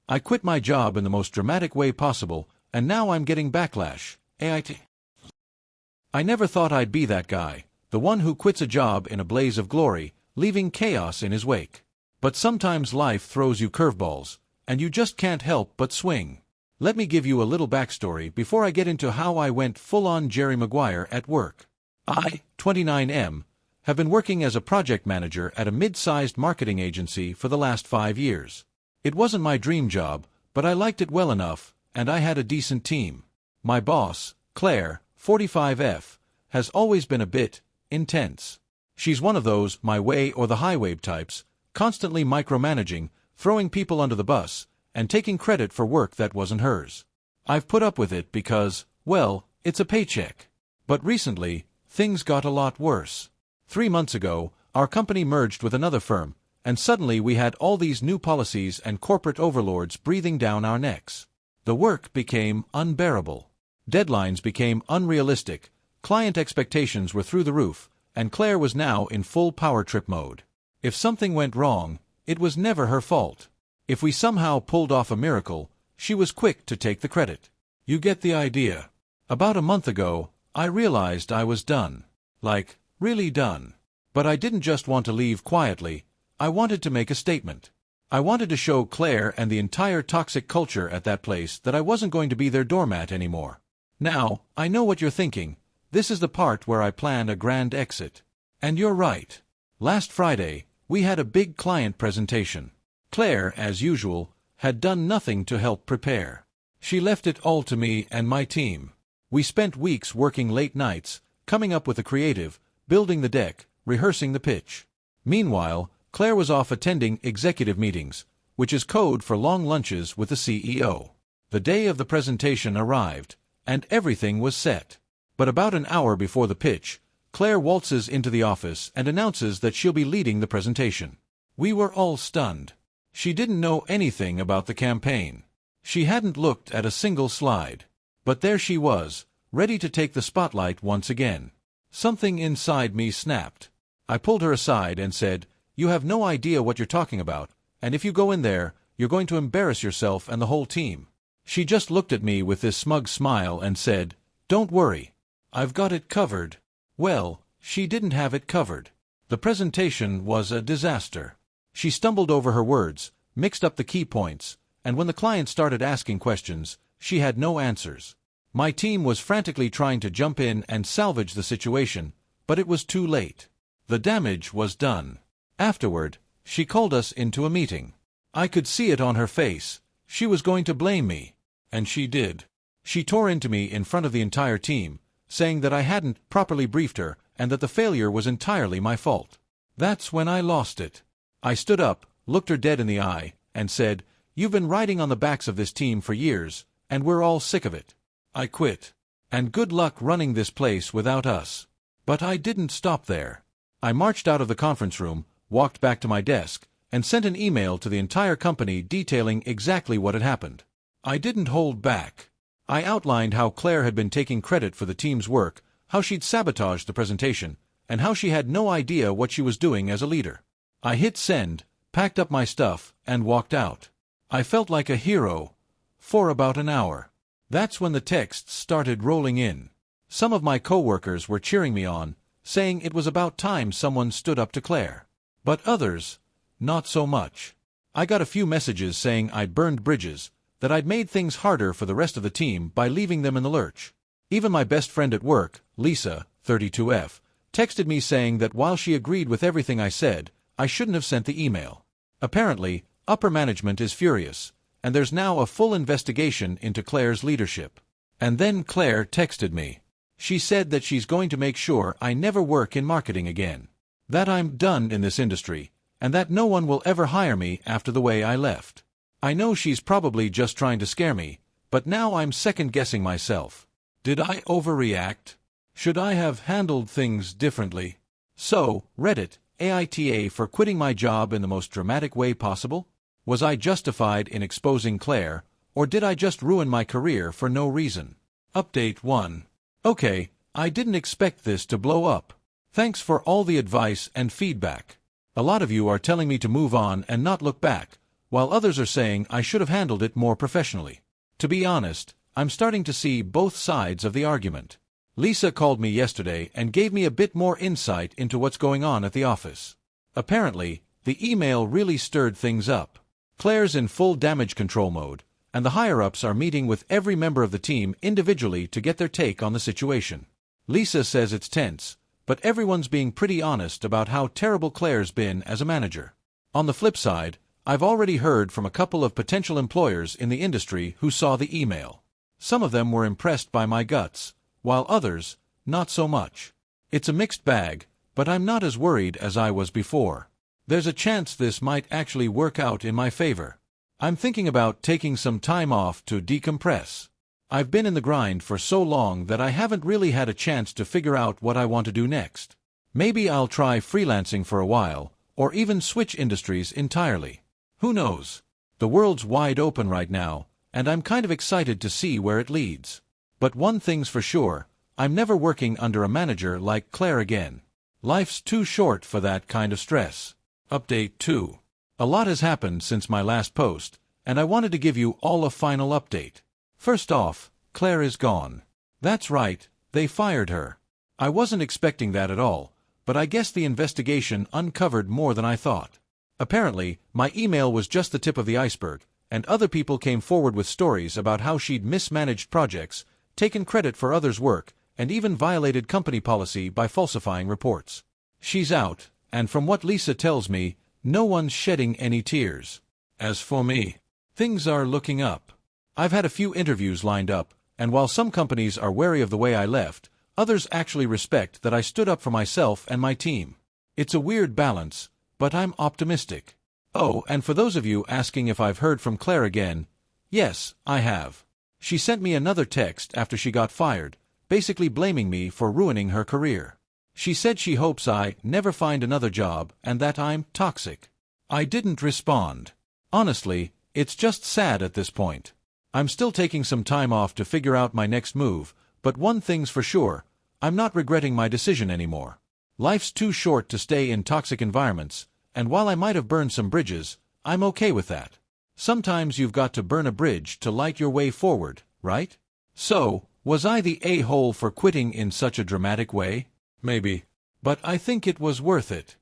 I quit my job in the most dramatic way possible, and now I'm getting backlash. AITA. I never thought I'd be that guy, the one who quits a job in a blaze of glory, leaving chaos in his wake. But sometimes life throws you curveballs, and you just can't help but swing. Let me give you a little backstory before I get into how I went full-on Jerry Maguire at work. I, 29M, have been working as a project manager at a mid-sized marketing agency for the last 5 years. It wasn't my dream job, but I liked it well enough, and I had a decent team. My boss, Claire, 45F, has always been a bit intense. She's one of those my way or the highway types, constantly micromanaging, throwing people under the bus, and taking credit for work that wasn't hers. I've put up with it because, well, it's a paycheck. But recently, things got a lot worse. 3 months ago, our company merged with another firm, and suddenly we had all these new policies and corporate overlords breathing down our necks. The work became unbearable. Deadlines became unrealistic, client expectations were through the roof, and Claire was now in full power trip mode. If something went wrong, it was never her fault. If we somehow pulled off a miracle, she was quick to take the credit. You get the idea. About a month ago, I realized I was done. Like, really done. But I didn't just want to leave quietly, I wanted to make a statement. I wanted to show Claire and the entire toxic culture at that place that I wasn't going to be their doormat anymore. Now, I know what you're thinking. This is the part where I plan a grand exit. And you're right. Last Friday, we had a big client presentation. Claire, as usual, had done nothing to help prepare. She left it all to me and my team. We spent weeks working late nights, coming up with a creative, building the deck, rehearsing the pitch. Meanwhile, Claire was off attending executive meetings, which is code for long lunches with the CEO. The day of the presentation arrived, and everything was set. But about an hour before the pitch, Claire waltzes into the office and announces that she'll be leading the presentation. We were all stunned. She didn't know anything about the campaign. She hadn't looked at a single slide. But there she was, ready to take the spotlight once again. Something inside me snapped. I pulled her aside and said, "You have no idea what you're talking about, and if you go in there, you're going to embarrass yourself and the whole team." She just looked at me with this smug smile and said, "Don't worry. I've got it covered." Well, she didn't have it covered. The presentation was a disaster. She stumbled over her words, mixed up the key points, and when the client started asking questions, she had no answers. My team was frantically trying to jump in and salvage the situation, but it was too late. The damage was done. Afterward, she called us into a meeting. I could see it on her face. She was going to blame me. And she did. She tore into me in front of the entire team, saying that I hadn't properly briefed her and that the failure was entirely my fault. That's when I lost it. I stood up, looked her dead in the eye, and said, "You've been riding on the backs of this team for years, and we're all sick of it. I quit. And good luck running this place without us." But I didn't stop there. I marched out of the conference room, walked back to my desk, and sent an email to the entire company detailing exactly what had happened. I didn't hold back. I outlined how Claire had been taking credit for the team's work, how she'd sabotaged the presentation, and how she had no idea what she was doing as a leader. I hit send, packed up my stuff, and walked out. I felt like a hero. For about an hour. That's when the texts started rolling in. Some of my coworkers were cheering me on, saying it was about time someone stood up to Claire. But others, not so much. I got a few messages saying I'd burned bridges, that I'd made things harder for the rest of the team by leaving them in the lurch. Even my best friend at work, Lisa, 32F, texted me saying that while she agreed with everything I said, I shouldn't have sent the email. Apparently, upper management is furious, and there's now a full investigation into Claire's leadership. And then Claire texted me. She said that she's going to make sure I never work in marketing again. That I'm done in this industry, and that no one will ever hire me after the way I left. I know she's probably just trying to scare me, but now I'm second-guessing myself. Did I overreact? Should I have handled things differently? So, Reddit, AITA for quitting my job in the most dramatic way possible? Was I justified in exposing Claire, or did I just ruin my career for no reason? Update 1. Okay, I didn't expect this to blow up. Thanks for all the advice and feedback. A lot of you are telling me to move on and not look back, while others are saying I should have handled it more professionally. To be honest, I'm starting to see both sides of the argument. Lisa called me yesterday and gave me a bit more insight into what's going on at the office. Apparently, the email really stirred things up. Claire's in full damage control mode, and the higher-ups are meeting with every member of the team individually to get their take on the situation. Lisa says it's tense, but everyone's being pretty honest about how terrible Claire's been as a manager. On the flip side, I've already heard from a couple of potential employers in the industry who saw the email. Some of them were impressed by my guts, while others, not so much. It's a mixed bag, but I'm not as worried as I was before. There's a chance this might actually work out in my favor. I'm thinking about taking some time off to decompress. I've been in the grind for so long that I haven't really had a chance to figure out what I want to do next. Maybe I'll try freelancing for a while, or even switch industries entirely. Who knows? The world's wide open right now, and I'm kind of excited to see where it leads. But one thing's for sure, I'm never working under a manager like Claire again. Life's too short for that kind of stress. Update 2. A lot has happened since my last post, and I wanted to give you all a final update. First off, Claire is gone. That's right, they fired her. I wasn't expecting that at all, but I guess the investigation uncovered more than I thought. Apparently, my email was just the tip of the iceberg, and other people came forward with stories about how she'd mismanaged projects, taken credit for others' work, and even violated company policy by falsifying reports. She's out, and from what Lisa tells me, no one's shedding any tears. As for me, things are looking up. I've had a few interviews lined up, and while some companies are wary of the way I left, others actually respect that I stood up for myself and my team. It's a weird balance, but I'm optimistic. Oh, and for those of you asking if I've heard from Claire again, yes, I have. She sent me another text after she got fired, basically blaming me for ruining her career. She said she hopes I never find another job and that I'm toxic. I didn't respond. Honestly, it's just sad at this point. I'm still taking some time off to figure out my next move, but one thing's for sure, I'm not regretting my decision anymore. Life's too short to stay in toxic environments, and while I might have burned some bridges, I'm okay with that. Sometimes you've got to burn a bridge to light your way forward, right? So, was I the a-hole for quitting in such a dramatic way? Maybe. But I think it was worth it.